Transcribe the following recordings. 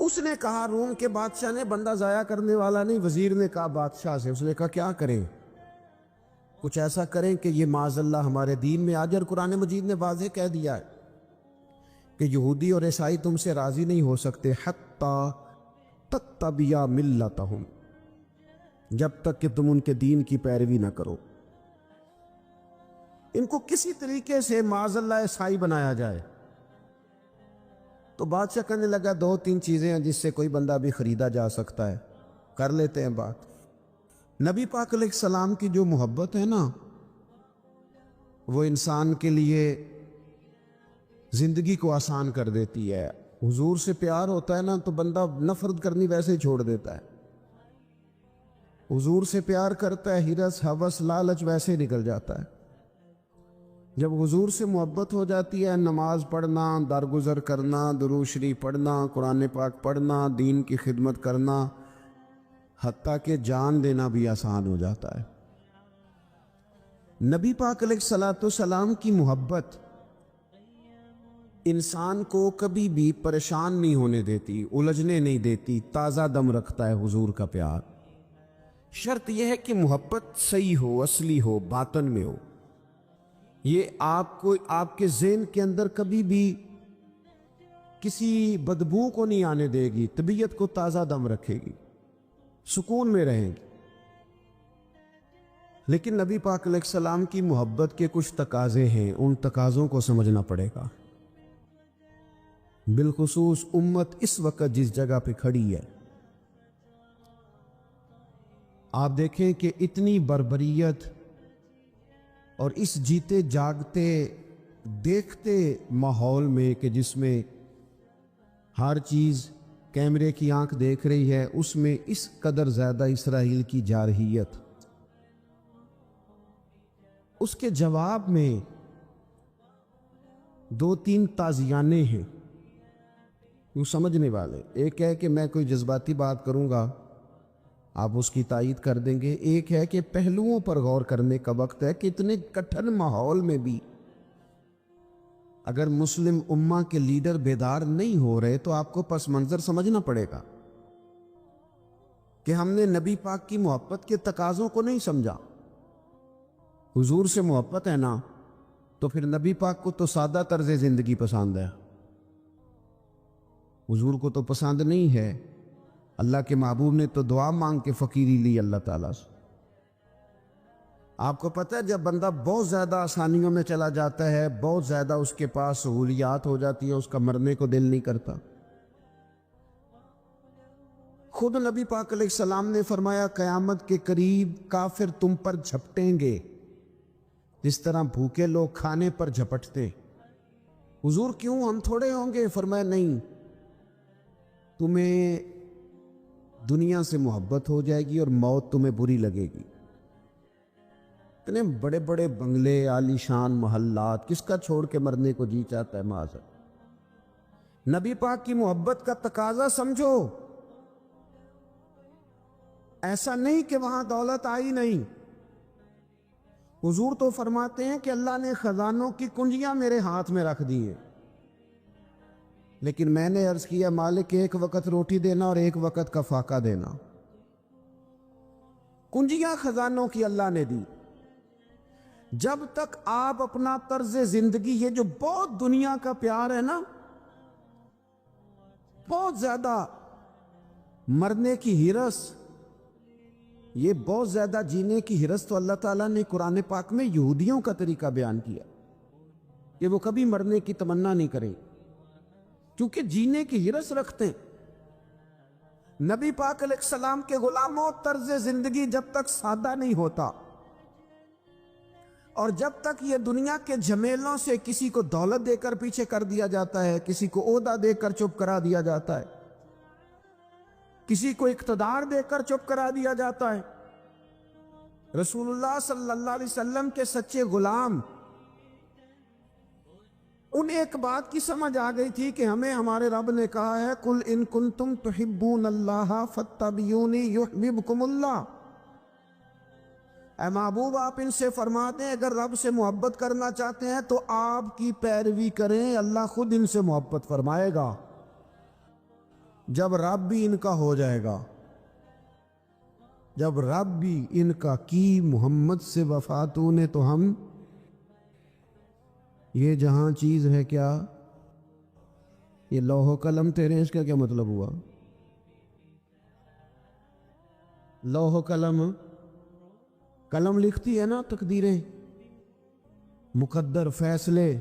اس نے کہا روم کے بادشاہ نے، بندہ ضائع کرنے والا نہیں، وزیر نے کہا بادشاہ سے، اس نے کہا کیا کریں؟ کچھ ایسا کریں کہ یہ معاذ اللہ ہمارے دین میں آج، اور قرآن مجید نے واضح کہہ دیا ہے کہ یہودی اور عیسائی تم سے راضی نہیں ہو سکتے حتی تتبع ملتہم، جب تک کہ تم ان کے دین کی پیروی نہ کرو، ان کو کسی طریقے سے معاذ اللہ عیسائی بنایا جائے۔ تو بادشاہ کہنے لگا دو تین چیزیں ہیں جس سے کوئی بندہ بھی خریدا جا سکتا ہے، کر لیتے ہیں بات۔ نبی پاک علیہ السلام کی جو محبت ہے نا، وہ انسان کے لیے زندگی کو آسان کر دیتی ہے۔ حضور سے پیار ہوتا ہے نا تو بندہ نفرت کرنی ویسے ہی چھوڑ دیتا ہے۔ حضور سے پیار کرتا ہے، ہرس ہوس لالچ ویسے ہی نکل جاتا ہے۔ جب حضور سے محبت ہو جاتی ہے، نماز پڑھنا، درگزر کرنا، درود شریف پڑھنا، قرآن پاک پڑھنا، دین کی خدمت کرنا، حتیٰ کہ جان دینا بھی آسان ہو جاتا ہے۔ نبی پاک علیہ السلام کی محبت انسان کو کبھی بھی پریشان نہیں ہونے دیتی، الجھنے نہیں دیتی، تازہ دم رکھتا ہے حضور کا پیار۔ شرط یہ ہے کہ محبت صحیح ہو، اصلی ہو، باطن میں ہو۔ یہ آپ کے ذہن کے اندر کبھی بھی کسی بدبو کو نہیں آنے دے گی، طبیعت کو تازہ دم رکھے گی، سکون میں رہیں گی۔ لیکن نبی پاک علیہ السلام کی محبت کے کچھ تقاضے ہیں، ان تقاضوں کو سمجھنا پڑے گا۔ بالخصوص امت اس وقت جس جگہ پہ کھڑی ہے، آپ دیکھیں کہ اتنی بربریت اور اس جیتے جاگتے دیکھتے ماحول میں کہ جس میں ہر چیز کیمرے کی آنکھ دیکھ رہی ہے، اس میں اس قدر زیادہ اسرائیل کی جارحیت، اس کے جواب میں دو تین تازیانے ہیں وہ سمجھنے والے۔ ایک ہے کہ میں کوئی جذباتی بات کروں گا، آپ اس کی تائید کر دیں گے۔ ایک ہے کہ پہلوؤں پر غور کرنے کا وقت ہے کہ اتنے کٹھن ماحول میں بھی اگر مسلم امہ کے لیڈر بیدار نہیں ہو رہے تو آپ کو پس منظر سمجھنا پڑے گا کہ ہم نے نبی پاک کی محبت کے تقاضوں کو نہیں سمجھا۔ حضور سے محبت ہے نا تو پھر نبی پاک کو تو سادہ طرز زندگی پسند ہے، حضور کو تو پسند نہیں ہے۔ اللہ کے محبوب نے تو دعا مانگ کے فقیری لی اللہ تعالیٰ سے۔ آپ کو پتہ ہے جب بندہ بہت زیادہ آسانیوں میں چلا جاتا ہے، بہت زیادہ اس کے پاس سہولیات ہو جاتی ہیں، اس کا مرنے کو دل نہیں کرتا۔ خود نبی پاک علیہ السلام نے فرمایا قیامت کے قریب کافر تم پر جھپٹیں گے جس طرح بھوکے لوگ کھانے پر جھپٹتے۔ حضور کیوں، ہم تھوڑے ہوں گے؟ فرمایا نہیں، تمہیں دنیا سے محبت ہو جائے گی اور موت تمہیں بری لگے گی۔ اتنے بڑے بڑے بنگلے، عالی شان محلات، کس کا چھوڑ کے مرنے کو جی چاہتا ہے معاذ۔ نبی پاک کی محبت کا تقاضا سمجھو، ایسا نہیں کہ وہاں دولت آئی نہیں۔ حضور تو فرماتے ہیں کہ اللہ نے خزانوں کی کنجیاں میرے ہاتھ میں رکھ دی ہیں، لیکن میں نے عرض کیا مالک ایک وقت روٹی دینا اور ایک وقت کا فاقہ دینا۔ کنجیاں خزانوں کی اللہ نے دی۔ جب تک آپ اپنا طرز زندگی، یہ جو بہت دنیا کا پیار ہے نا، بہت زیادہ مرنے کی ہرس، یہ بہت زیادہ جینے کی ہرس تو اللہ تعالیٰ نے قرآن پاک میں یہودیوں کا طریقہ بیان کیا کہ وہ کبھی مرنے کی تمنا نہیں کریں کیونکہ جینے کی ہرس رکھتے ہیں۔ نبی پاک علیہ السلام کے غلاموں، طرز زندگی جب تک سادہ نہیں ہوتا اور جب تک یہ دنیا کے جھمیلوں سے کسی کو دولت دے کر پیچھے کر دیا جاتا ہے، کسی کو عہدہ دے کر چپ کرا دیا جاتا ہے، کسی کو اقتدار دے کر چپ کرا دیا جاتا ہے، رسول اللہ صلی اللہ علیہ وسلم کے سچے غلام ان ایک بات کی سمجھ آ گئی تھی کہ ہمیں ہمارے رب نے کہا ہے قُلْ إِن كُنْتُمْ تُحِبُّونَ اللَّهَ فَاتَّبِعُونِي يُحْبِبْكُمُ اللَّهُ۔ اے محبوب آپ ان سے فرماتے ہیں اگر رب سے محبت کرنا چاہتے ہیں تو آپ کی پیروی کریں، اللہ خود ان سے محبت فرمائے گا۔ جب رب بھی ان کا ہو جائے گا، جب رب بھی ان کا کی محمد سے وفا تو نے، تو ہم یہ جہاں چیز ہے کیا، یہ لوح و قلم تیرے ہیں، اس کا کیا مطلب ہوا؟ لوح و قلم، قلم لکھتی ہے نا تقدیریں، مقدر فیصلے،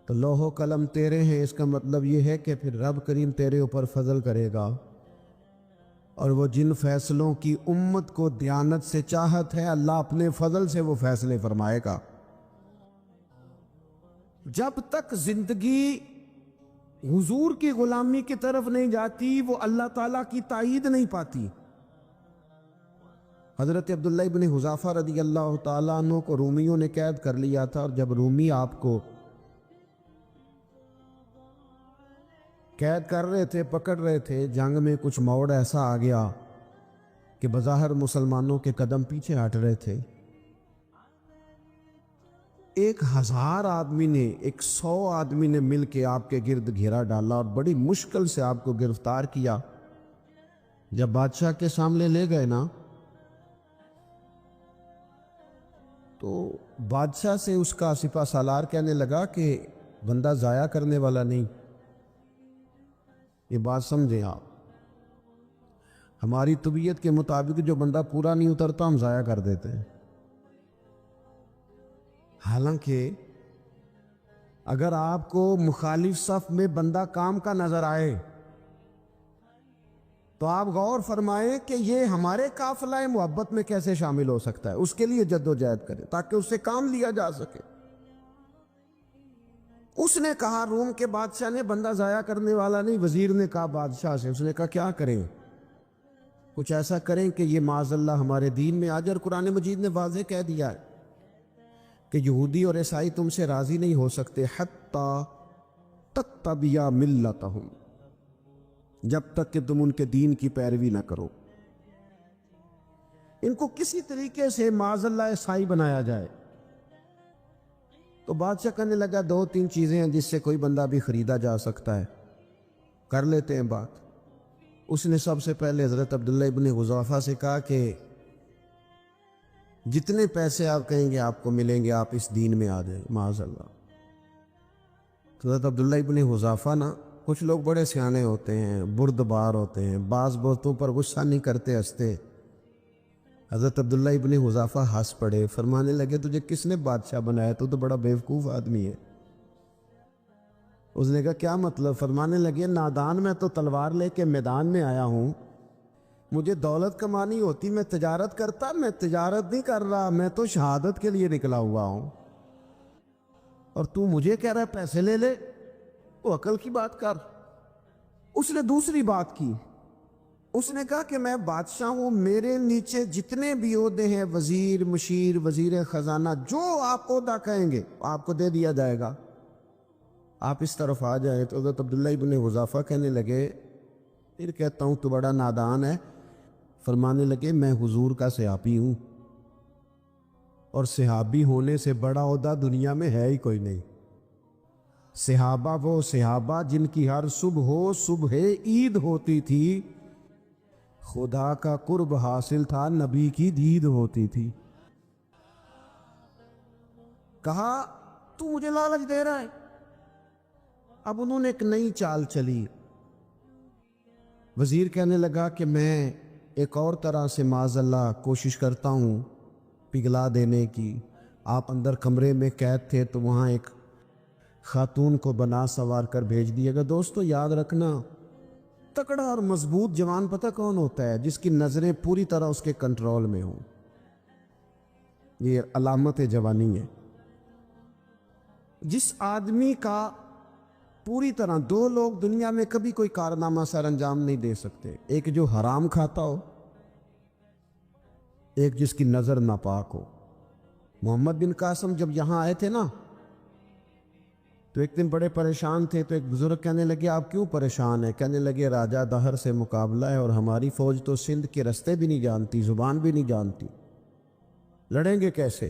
تو لوح و قلم تیرے ہیں، اس کا مطلب یہ ہے کہ پھر رب کریم تیرے اوپر فضل کرے گا، اور وہ جن فیصلوں کی امت کو دیانت سے چاہت ہے، اللہ اپنے فضل سے وہ فیصلے فرمائے گا۔ جب تک زندگی حضور کی غلامی کی طرف نہیں جاتی، وہ اللہ تعالیٰ کی تائید نہیں پاتی۔ حضرت عبداللہ ابن حذافہ رضی اللہ تعالیٰ عنہ کو رومیوں نے قید کر لیا تھا، اور جب رومی آپ کو قید کر رہے تھے، پکڑ رہے تھے، جنگ میں کچھ موڑ ایسا آ گیا کہ بظاہر مسلمانوں کے قدم پیچھے ہٹ رہے تھے۔ 1000 آدمی نے، 100 آدمی نے مل کے آپ کے گرد گھیرا ڈالا اور بڑی مشکل سے آپ کو گرفتار کیا۔ جب بادشاہ کے سامنے لے گئے نا، تو بادشاہ سے اس کا سپہ سالار کہنے لگا کہ بندہ ضائع کرنے والا نہیں۔ یہ بات سمجھیں آپ، ہماری طبیعت کے مطابق جو بندہ پورا نہیں اترتا ہم ضائع کر دیتے ہیں۔ حالانکہ اگر آپ کو مخالف صف میں بندہ کام کا نظر آئے تو آپ غور فرمائیں کہ یہ ہمارے قافلہ محبت میں کیسے شامل ہو سکتا ہے، اس کے لیے جد و جہد کریں تاکہ اس سے کام لیا جا سکے۔ اس نے کہا، روم کے بادشاہ نے، بندہ ضائع کرنے والا نہیں۔ وزیر نے کہا بادشاہ سے، اس نے کہا کیا کریں؟ کچھ ایسا کریں کہ یہ معاذ اللہ ہمارے دین میں آ جائے۔ اور قرآن مجید نے واضح کہہ دیا ہے کہ یہودی اور عیسائی تم سے راضی نہیں ہو سکتے حتی تتبع ملتہم، جب تک کہ تم ان کے دین کی پیروی نہ کرو۔ ان کو کسی طریقے سے معاذ اللہ عیسائی بنایا جائے۔ تو بادشاہ کہنے لگا 2-3 چیزیں ہیں جس سے کوئی بندہ بھی خریدا جا سکتا ہے، کر لیتے ہیں بات۔ اس نے سب سے پہلے حضرت عبداللہ ابن حذافہ سے کہا کہ جتنے پیسے آپ کہیں گے آپ کو ملیں گے، آپ اس دین میں آ جائیں معاذ اللہ۔ تو حضرت عبداللہ ابن حذافہ نا، کچھ لوگ بڑے سیانے ہوتے ہیں، بردبار ہوتے ہیں، بعض باتوں پر غصہ نہیں کرتے، ہنستے۔ حضرت عبداللہ ابن حذافہ ہنس پڑے، فرمانے لگے تجھے کس نے بادشاہ بنایا؟ تو بڑا بیوقوف آدمی ہے۔ اس نے کہا کیا مطلب؟ فرمانے لگے نادان، میں تو تلوار لے کے میدان میں آیا ہوں، مجھے دولت کمانی ہوتی میں تجارت کرتا، میں تجارت نہیں کر رہا، میں تو شہادت کے لیے نکلا ہوا ہوں، اور تو مجھے کہہ رہا ہے پیسے لے لے؟ وہ عقل کی بات کر۔ اس نے دوسری بات کی، اس نے کہا کہ میں بادشاہ ہوں، میرے نیچے جتنے بھی عہدے ہیں، وزیر، مشیر، وزیر خزانہ، جو آپ عہدہ کہیں گے آپ کو دے دیا جائے گا، آپ اس طرف آ جائیں۔ تو حضرت عبداللہ ابن حذافہ کہنے لگے پھر کہتا ہوں تو بڑا نادان ہے۔ فرمانے لگے میں حضور کا صحابی ہوں، اور صحابی ہونے سے بڑا عہدہ دنیا میں ہے ہی کوئی نہیں۔ صحابہ وہ صحابہ جن کی ہر صبح عید ہوتی تھی، خدا کا قرب حاصل تھا، نبی کی دید ہوتی تھی۔ کہا تو مجھے لالچ دے رہا ہے؟ اب انہوں نے ایک نئی چال چلی۔ وزیر کہنے لگا کہ میں ایک اور طرح سے معاذ اللہ کوشش کرتا ہوں پگھلا دینے کی۔ آپ اندر کمرے میں قید تھے تو وہاں ایک خاتون کو بنا سوار کر بھیج دیا گیا۔ دوستو یاد رکھنا، تکڑا اور مضبوط جوان پتہ کون ہوتا ہے؟ جس کی نظریں پوری طرح اس کے کنٹرول میں ہوں۔ یہ علامت جوانی ہے۔ جس آدمی کا پوری طرح، 2 لوگ دنیا میں کبھی کوئی کارنامہ سر انجام نہیں دے سکتے، ایک جو حرام کھاتا ہو، ایک جس کی نظر ناپاک ہو۔ محمد بن قاسم جب یہاں آئے تھے نا، تو ایک دن بڑے پریشان تھے، تو ایک بزرگ کہنے لگے آپ کیوں پریشان ہیں؟ کہنے لگے راجہ دہر سے مقابلہ ہے، اور ہماری فوج تو سندھ کے رستے بھی نہیں جانتی، زبان بھی نہیں جانتی، لڑیں گے کیسے؟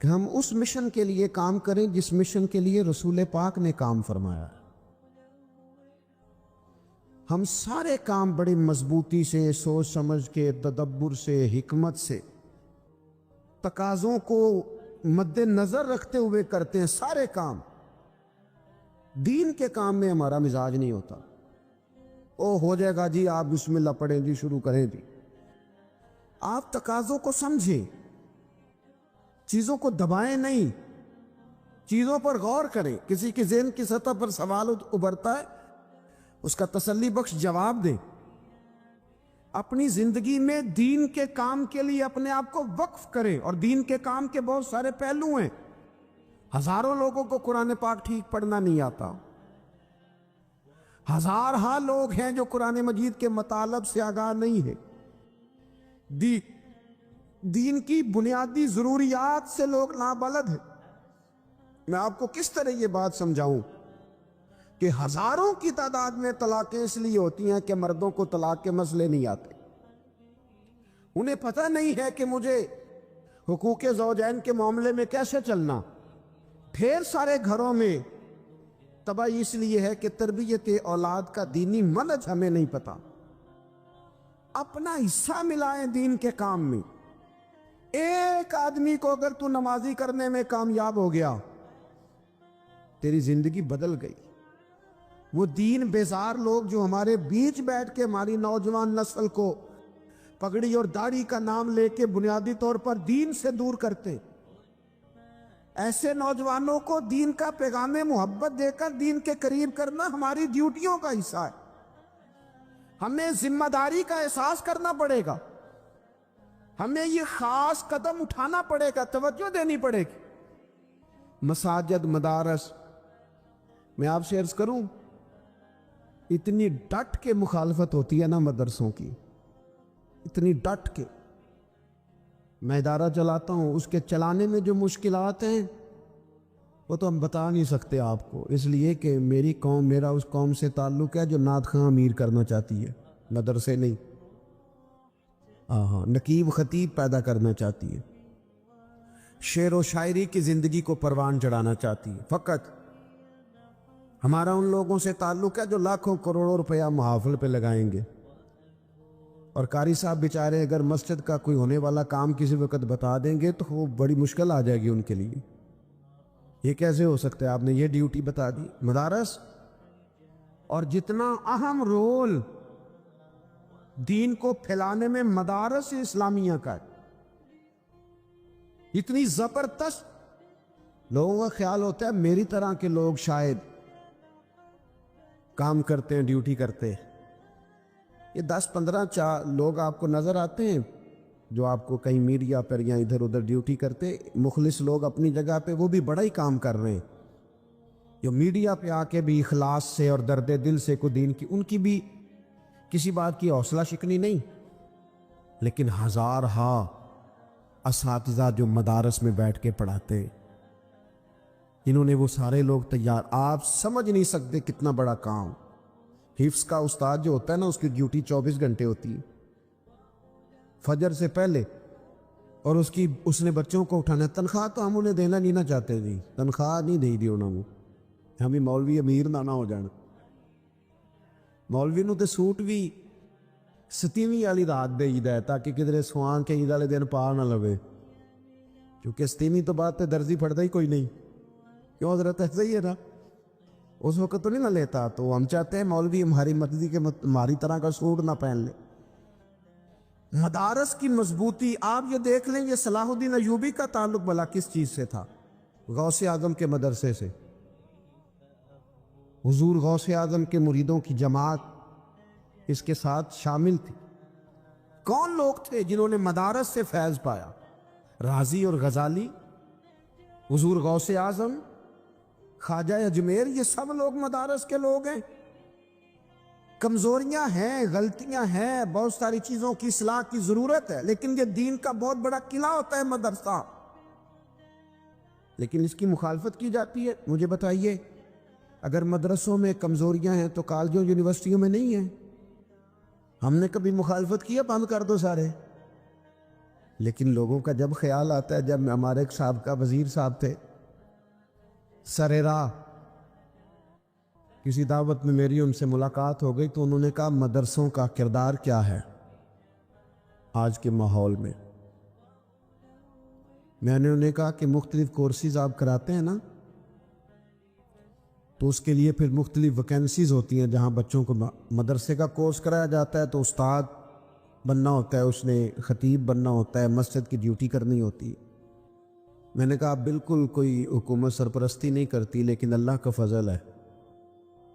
کہ ہم اس مشن کے لیے کام کریں جس مشن کے لیے رسول پاک نے کام فرمایا ہے۔ ہم سارے کام بڑی مضبوطی سے، سوچ سمجھ کے، تدبر سے، حکمت سے، تقاضوں کو مد نظر رکھتے ہوئے کرتے ہیں سارے کام۔ دین کے کام میں ہمارا مزاج نہیں ہوتا، او ہو جائے گا جی، آپ بسم اللہ پڑھیں جی، شروع کریں جی۔ آپ تقاضوں کو سمجھیں، چیزوں کو دبائیں نہیں، چیزوں پر غور کریں۔ کسی کی ذہن کی سطح پر سوال ابھرتا ہے، اس کا تسلی بخش جواب دیں۔ اپنی زندگی میں دین کے کام کے لیے اپنے آپ کو وقف کریں، اور دین کے کام کے بہت سارے پہلو ہیں۔ ہزاروں لوگوں کو قرآن پاک ٹھیک پڑھنا نہیں آتا، ہزارہا لوگ ہیں جو قرآن مجید کے مطالب سے آگاہ نہیں ہے، دین کی بنیادی ضروریات سے لوگ نابلد ہیں۔ میں آپ کو کس طرح یہ بات سمجھاؤں کہ ہزاروں کی تعداد میں طلاقیں اس لیے ہوتی ہیں کہ مردوں کو طلاق کے مسئلے نہیں آتے، انہیں پتہ نہیں ہے کہ مجھے حقوق زوجین کے معاملے میں کیسے چلنا۔ ڈھیر سارے گھروں میں تباہی اس لیے ہے کہ تربیت اولاد کا دینی منہج ہمیں نہیں پتا۔ اپنا حصہ ملائیں دین کے کام میں۔ ایک آدمی کو اگر تو نمازی کرنے میں کامیاب ہو گیا، تیری زندگی بدل گئی۔ وہ دین بیزار لوگ جو ہمارے بیچ بیٹھ کے ہماری نوجوان نسل کو پگڑی اور داڑھی کا نام لے کے بنیادی طور پر دین سے دور کرتے، ایسے نوجوانوں کو دین کا پیغام محبت دے کر دین کے قریب کرنا ہماری ڈیوٹیوں کا حصہ ہے۔ ہمیں ذمہ داری کا احساس کرنا پڑے گا، ہمیں یہ خاص قدم اٹھانا پڑے گا، توجہ دینی پڑے گی۔ مساجد، مدارس، میں آپ سے عرض کروں، اتنی ڈٹ کے مخالفت ہوتی ہے نا مدرسوں کی، اتنی ڈٹ کے۔ میں ادارہ چلاتا ہوں، اس کے چلانے میں جو مشکلات ہیں وہ تو ہم بتا نہیں سکتے آپ کو، اس لیے کہ میری قوم، میرا اس قوم سے تعلق ہے جو نعت خواں امیر کرنا چاہتی ہے، مدرسے نہیں۔ نقیب خطیب پیدا کرنا چاہتی ہے، شعر و شاعری کی زندگی کو پروان چڑھانا چاہتی ہے۔ فقط ہمارا ان لوگوں سے تعلق ہے جو لاکھوں کروڑوں روپیہ محافل پہ لگائیں گے، اور قاری صاحب بیچارے اگر مسجد کا کوئی ہونے والا کام کسی وقت بتا دیں گے تو وہ بڑی مشکل آ جائے گی ان کے لیے۔ یہ کیسے ہو سکتا ہے، آپ نے یہ ڈیوٹی بتا دی۔ مدارس، اور جتنا اہم رول دین کو پھیلانے میں مدارس اسلامیہ کا ہے، اتنی زبردست، لوگوں کا خیال ہوتا ہے میری طرح کے لوگ شاید کام کرتے ہیں، ڈیوٹی کرتے ہیں۔ یہ 10-15 لوگ آپ کو نظر آتے ہیں جو آپ کو کہیں میڈیا پر یا ادھر ادھر ڈیوٹی کرتے، مخلص لوگ اپنی جگہ پہ وہ بھی بڑا ہی کام کر رہے ہیں، جو میڈیا پہ آ کے بھی اخلاص سے اور درد دل سے کو دین کی، ان کی بھی کسی بات کی حوصلہ شکنی نہیں۔ لیکن ہزارہا اساتذہ جو مدارس میں بیٹھ کے پڑھاتے، انہوں نے وہ سارے لوگ تیار، آپ سمجھ نہیں سکتے کتنا بڑا کام۔ حفظ کا استاد جو ہوتا ہے نا، اس کی ڈیوٹی 24 گھنٹے ہوتی ہے، فجر سے پہلے، اور اس نے بچوں کو اٹھانا ہے۔ تنخواہ تو ہم انہیں دینا نہیں نہ چاہتے جی، تنخواہ نہیں دے دی انہوں نے، ہمیں مولوی امیر نہ ہو جان۔ مولوی نو تے سوٹ بھی 27ویں والی رات دے ہی ہے تاکہ کدھر سوان کے عید والے دن پا نہ لوے، کیونکہ 27ویں تو بعد تے درزی پھڑتا ہی کوئی نہیں، کیوں حضرت؟ ایسا ہی ہے نا، اس وقت تو نہیں نہ لیتا۔ تو ہم چاہتے ہیں مولوی ہماری مرضی کے ہماری طرح کا سوٹ نہ پہن لے۔ مدارس کی مضبوطی آپ یہ دیکھ لیں، یہ صلاح الدین ایوبی کا تعلق بھلا کس چیز سے تھا؟ غوث اعظم کے مدرسے سے۔ حضور غوث اعظم کے مریدوں کی جماعت اس کے ساتھ شامل تھی۔ کون لوگ تھے جنہوں نے مدارس سے فیض پایا؟ رازی اور غزالی، حضور غوث اعظم، خواجہ اجمیر، یہ سب لوگ مدارس کے لوگ ہیں۔ کمزوریاں ہیں، غلطیاں ہیں، بہت ساری چیزوں کی اصلاح کی ضرورت ہے، لیکن یہ دین کا بہت بڑا قلعہ ہوتا ہے مدرسہ، لیکن اس کی مخالفت کی جاتی ہے۔ مجھے بتائیے، اگر مدرسوں میں کمزوریاں ہیں تو کالجوں یونیورسٹیوں میں نہیں ہیں؟ ہم نے کبھی مخالفت کی ہے بند کر دو سارے؟ لیکن لوگوں کا جب خیال آتا ہے، جب ہمارے ایک سابقہ وزیر صاحب تھے، سر راہ کسی دعوت میں میری ان سے ملاقات ہو گئی تو انہوں نے کہا مدرسوں کا کردار کیا ہے آج کے ماحول میں؟ میں نے انہیں کہا کہ مختلف کورسز آپ کراتے ہیں نا، تو اس کے لیے پھر مختلف ویکینسیز ہوتی ہیں جہاں بچوں کو مدرسے کا کورس کرایا جاتا ہے تو استاد بننا ہوتا ہے، اس نے خطیب بننا ہوتا ہے، مسجد کی ڈیوٹی کرنی ہوتی ہے۔ میں نے کہا بالکل کوئی حکومت سرپرستی نہیں کرتی، لیکن اللہ کا فضل ہے۔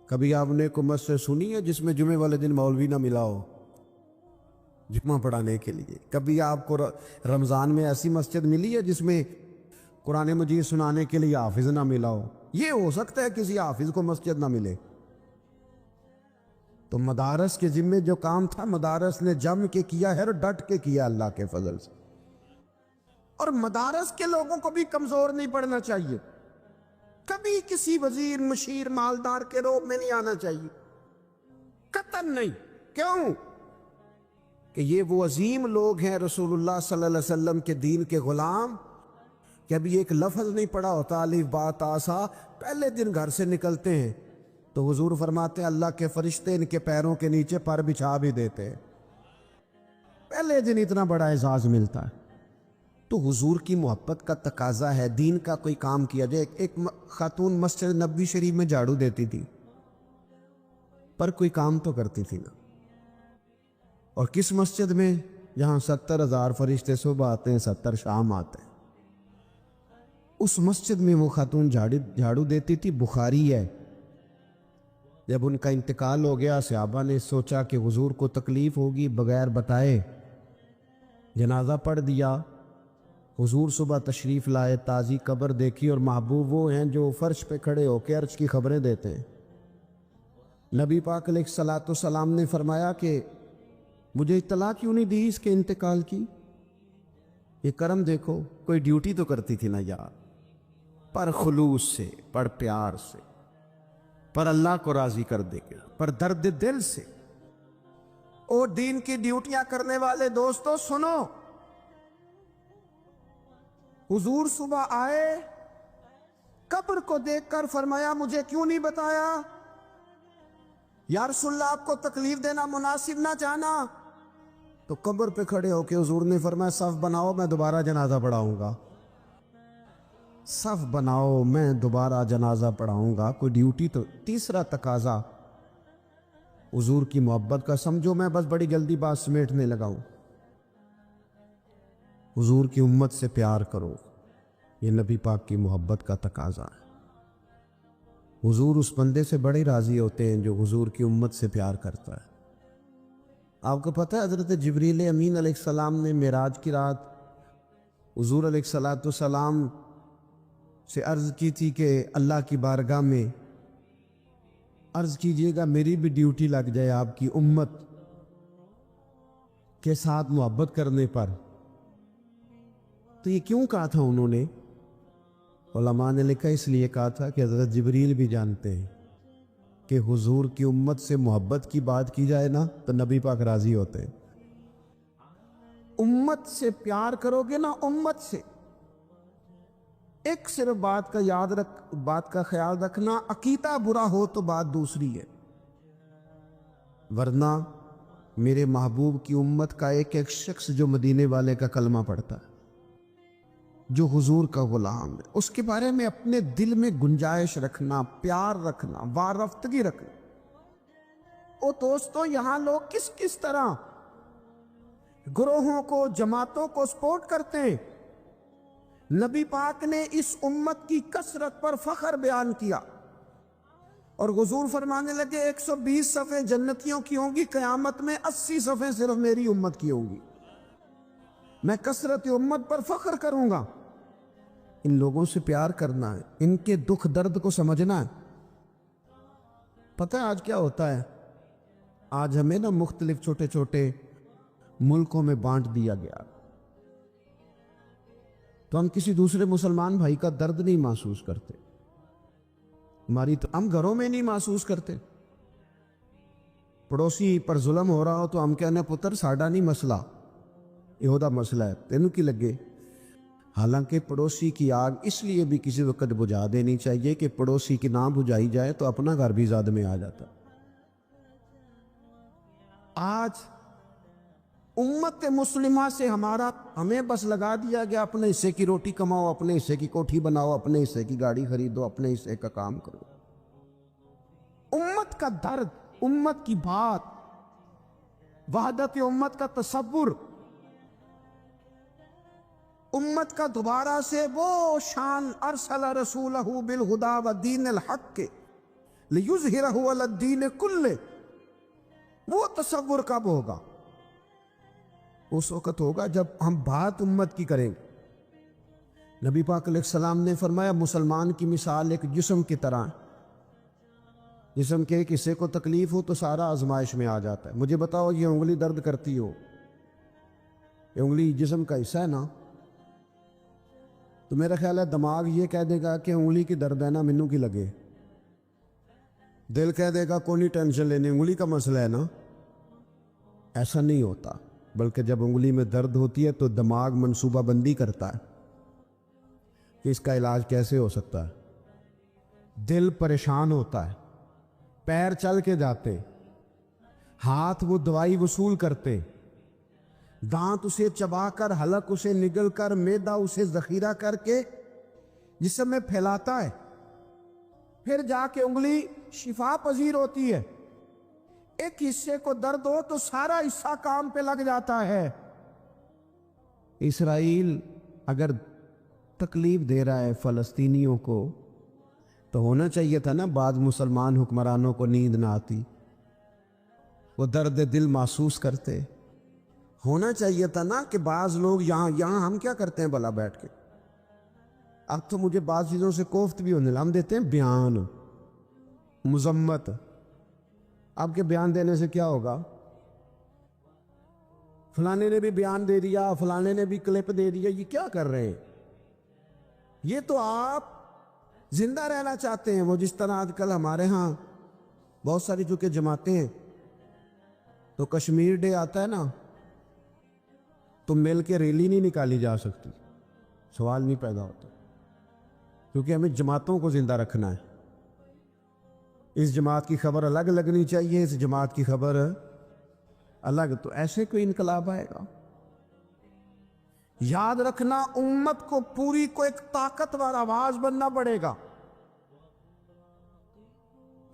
کبھی آپ نے حکومت سے سنی ہے جس میں جمعے والے دن مولوی نہ ملا ہو جمعہ پڑھانے کے لیے؟ کبھی آپ کو رمضان میں ایسی مسجد ملی ہے جس میں قرآن مجید سنانے کے لیے حافظ نہ ملا ہو؟ یہ ہو سکتا ہے کسی حافظ کو مسجد نہ ملے۔ تو مدارس کے ذمے جو کام تھا مدارس نے جم کے کیا ہے اور ڈٹ کے کیا اللہ کے فضل سے۔ اور مدارس کے لوگوں کو بھی کمزور نہیں پڑنا چاہیے، کبھی کسی وزیر مشیر مالدار کے روب میں نہیں آنا چاہیے، قطعاً نہیں۔ کیوں؟ کہ یہ وہ عظیم لوگ ہیں رسول اللہ صلی اللہ علیہ وسلم کے دین کے غلام، کہ ابھی ایک لفظ نہیں پڑا ہوتا الف با تا سا، پہلے دن گھر سے نکلتے ہیں تو حضور فرماتے ہیں اللہ کے فرشتے ان کے پیروں کے نیچے پر بچھا بھی دیتے ہیں، پہلے دن اتنا بڑا اعزاز ملتا ہے۔ تو حضور کی محبت کا تقاضا ہے، دین کا کوئی کام کیا جائے۔ ایک خاتون مسجد نبوی شریف میں جھاڑو دیتی تھی، پر کوئی کام تو کرتی تھی نا۔ اور کس مسجد میں؟ جہاں 70,000 فرشتے صبح آتے ہیں، 70 شام آتے ہیں، اس مسجد میں وہ خاتون جھاڑو دیتی تھی۔ بخاری ہے، جب ان کا انتقال ہو گیا صحابہ نے سوچا کہ حضور کو تکلیف ہوگی، بغیر بتائے جنازہ پڑھ دیا۔ حضور صبح تشریف لائے، تازی قبر دیکھی، اور محبوب وہ ہیں جو فرش پہ کھڑے ہو کے عرش کی خبریں دیتے ہیں۔ نبی پاک علیہ الصلوۃ والسلام نے فرمایا کہ مجھے اطلاع کیوں نہیں دی اس کے انتقال کی؟ یہ کرم دیکھو، کوئی ڈیوٹی تو کرتی تھی نا یار، پر خلوص سے، پر پیار سے، پر اللہ کو راضی کر دے گا، پر درد دل سے۔ اور دین کی ڈیوٹیاں کرنے والے دوستو سنو، حضور صبح آئے، قبر کو دیکھ کر فرمایا مجھے کیوں نہیں بتایا؟ یا رسول اللہ آپ کو تکلیف دینا مناسب نہ جانا؟ تو قبر پہ کھڑے ہو کے حضور نے فرمایا صف بناؤ، میں دوبارہ جنازہ پڑھاؤں گا، صف بناؤ میں دوبارہ جنازہ پڑھاؤں گا۔ کوئی ڈیوٹی تو۔ تیسرا تقاضا حضور کی محبت کا، سمجھو میں بس بڑی جلدی بات سمیٹنے لگا ہوں، حضور کی امت سے پیار کرو، یہ نبی پاک کی محبت کا تقاضا ہے۔ حضور اس بندے سے بڑے راضی ہوتے ہیں جو حضور کی امت سے پیار کرتا ہے۔ آپ کو پتہ ہے حضرت جبریل امین علیہ السلام نے معراج کی رات حضور علیہ الصلوۃ والسلام سے عرض کی تھی کہ اللہ کی بارگاہ میں عرض کیجئے گا میری بھی ڈیوٹی لگ جائے آپ کی امت کے ساتھ محبت کرنے پر۔ تو یہ کیوں کہا تھا انہوں نے؟ علماء نے لکھا اس لیے کہا تھا کہ حضرت جبریل بھی جانتے ہیں کہ حضور کی امت سے محبت کی بات کی جائے نا تو نبی پاک راضی ہوتے ہیں۔ امت سے پیار کرو گے نا، امت سے ایک صرف بات کا خیال رکھنا، عقیدہ برا ہو تو بات دوسری ہے، ورنہ میرے محبوب کی امت کا ایک ایک شخص جو مدینے والے کا کلمہ پڑھتا ہے، جو حضور کا غلام ہے، اس کے بارے میں اپنے دل میں گنجائش رکھنا، پیار رکھنا، وارفتگی رکھنا۔ او دوستو یہاں لوگ کس کس طرح گروہوں کو، جماعتوں کو سپورٹ کرتے ہیں۔ نبی پاک نے اس امت کی کثرت پر فخر بیان کیا اور حضور فرمانے لگے 120 صفیں جنتیوں کی ہوں گی، قیامت میں 80 صفیں صرف میری امت کی ہوں گی، میں کثرت امت پر فخر کروں گا۔ ان لوگوں سے پیار کرنا ہے، ان کے دکھ درد کو سمجھنا ہے۔ پتہ ہے آج کیا ہوتا ہے؟ آج ہمیں نا مختلف چھوٹے چھوٹے ملکوں میں بانٹ دیا گیا، تو ہم کسی دوسرے مسلمان بھائی کا درد نہیں محسوس کرتے، ہم گھروں میں نہیں محسوس کرتے۔ پڑوسی پر ظلم ہو رہا ہو تو ہم کہنے پتر ساڈا نہیں مسئلہ، یہودا مسئلہ ہے، تینوں کی لگے؟ حالانکہ پڑوسی کی آگ اس لیے بھی کسی وقت بجھا دینی چاہیے کہ پڑوسی کی نہ بجھائی جائے تو اپنا گھر بھی زاد میں آ جاتا۔ آج امت مسلمہ سے ہمیں بس لگا دیا گیا اپنے حصے کی روٹی کماؤ، اپنے حصے کی کوٹھی بناؤ، اپنے حصے کی گاڑی خریدو، اپنے حصے کا کام کرو۔ امت کا درد، امت کی بات، وحدت امت کا تصور، امت کا دوبارہ سے وہ شان ارسل رسولہ بالہدی ودین الحق لیظہرہ علی الدین کلہ، وہ تصور کب ہوگا؟ اس وقت ہوگا جب ہم بات امت کی کریں گے۔ نبی پاک علیہ السلام نے فرمایا مسلمان کی مثال ایک جسم کی طرح ہے، جسم کے ایک حصے کو تکلیف ہو تو سارا آزمائش میں آ جاتا ہے۔ مجھے بتاؤ یہ انگلی درد کرتی ہو، یہ انگلی جسم کا حصہ ہے نا، تو میرا خیال ہے دماغ یہ کہہ دے گا کہ انگلی کی درد ہے نا مینوں کی لگے، دل کہہ دے گا کوئی نہیں ٹینشن لینے، انگلی کا مسئلہ ہے نا۔ ایسا نہیں ہوتا، بلکہ جب انگلی میں درد ہوتی ہے تو دماغ منصوبہ بندی کرتا ہے کہ اس کا علاج کیسے ہو سکتا ہے، دل پریشان ہوتا ہے، پیر چل کے جاتے، ہاتھ وہ دوائی وصول کرتے، دانت اسے چبا کر، حلق اسے نگل کر، معدہ اسے ذخیرہ کر کے جسم میں پھیلاتا ہے، پھر جا کے انگلی شفا پذیر ہوتی ہے۔ ایک حصے کو درد ہو تو سارا حصہ کام پہ لگ جاتا ہے۔ اسرائیل اگر تکلیف دے رہا ہے فلسطینیوں کو تو ہونا چاہیے تھا نا بعض مسلمان حکمرانوں کو نیند نہ آتی، وہ درد دل محسوس کرتے، ہونا چاہیے تھا نا کہ بعض لوگ یہاں ہم کیا کرتے ہیں بھلا بیٹھ کے، اب تو مجھے بعض چیزوں سے کوفت بھی ہونے لگا، ہم دیتے ہیں بیان، مذمت، اب کے بیان دینے سے کیا ہوگا؟ فلانے نے بھی بیان دے دیا، فلانے نے بھی کلپ دے دیا، یہ کیا کر رہے ہیں؟ یہ تو آپ زندہ رہنا چاہتے ہیں، وہ جس طرح آج کل ہمارے ہاں بہت ساری چونکہ جماعتیں ہیں تو کشمیر ڈے آتا ہے نا تو مل کے ریلی نہیں نکالی جا سکتی، سوال نہیں پیدا ہوتا، کیونکہ ہمیں جماعتوں کو زندہ رکھنا ہے۔ اس جماعت کی خبر الگ لگنی چاہیے، اس جماعت کی خبر الگ، تو ایسے کوئی انقلاب آئے گا؟ یاد رکھنا امت کو پوری کو ایک طاقتور آواز بننا پڑے گا،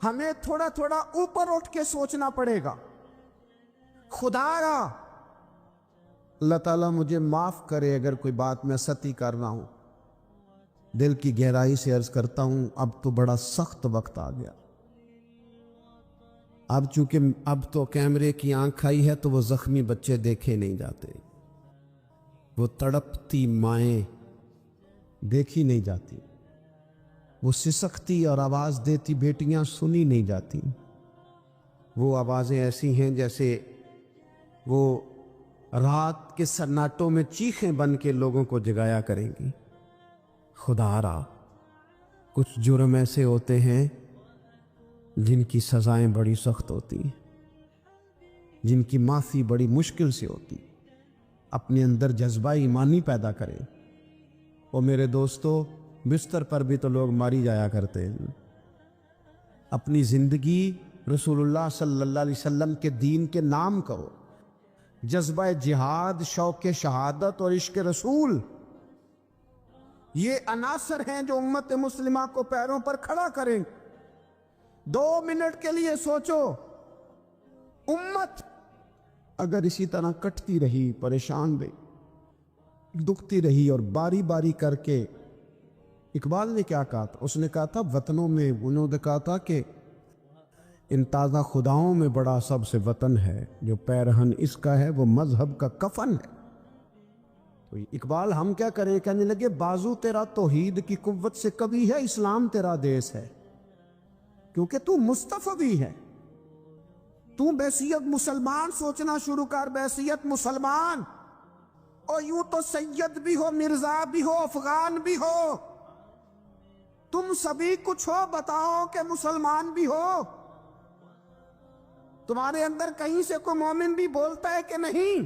ہمیں تھوڑا تھوڑا اوپر اٹھ کے سوچنا پڑے گا۔ خدا را اللہ تعالیٰ مجھے معاف کرے اگر کوئی بات میں ستی کر رہا ہوں، دل کی گہرائی سے عرض کرتا ہوں اب تو بڑا سخت وقت آ گیا، اب چونکہ اب تو کیمرے کی آنکھ آئی ہے تو وہ زخمی بچے دیکھے نہیں جاتے، وہ تڑپتی مائیں دیکھی نہیں جاتی، وہ سسکتی اور آواز دیتی بیٹیاں سنی نہیں جاتی، وہ آوازیں ایسی ہیں جیسے وہ رات کے سناٹوں میں چیخیں بن کے لوگوں کو جگایا کریں گی۔ خدا را کچھ جرم ایسے ہوتے ہیں جن کی سزائیں بڑی سخت ہوتی ہیں، جن کی معافی بڑی مشکل سے ہوتی، اپنے اندر جذبہ ایمانی پیدا کریں۔ اور میرے دوستو بستر پر بھی تو لوگ ماری جایا کرتے ہیں، اپنی زندگی رسول اللہ صلی اللہ علیہ وسلم کے دین کے نام کرو، جذبہ جہاد، شوق شہادت اور عشق رسول، یہ عناصر ہیں جو امت مسلمہ کو پیروں پر کھڑا کریں۔ 2 منٹ کے لیے سوچو، امت اگر اسی طرح کٹتی رہی، پریشان رہی، دکھتی رہی اور باری باری کر کے، اقبال نے کیا کہا تھا؟ اس نے کہا تھا وطنوں میں، انہوں نے کہا تھا کہ ان تازہ خداؤں میں بڑا سب سے وطن ہے، جو پیرہن اس کا ہے وہ مذہب کا کفن ہے۔ تو اقبال ہم کیا کریں؟ کہنے لگے بازو تیرا توحید کی قوت سے کبھی ہے، اسلام تیرا دیس ہے، کیونکہ تو مصطفی ہے، تو بحیثیت مسلمان سوچنا شروع کر، بحیثیت مسلمان، اور یوں تو سید بھی ہو، مرزا بھی ہو، افغان بھی ہو، تم سبھی کچھ ہو، بتاؤ کہ مسلمان بھی ہو، تمہارے اندر کہیں سے کوئی مومن بھی بولتا ہے کہ نہیں؟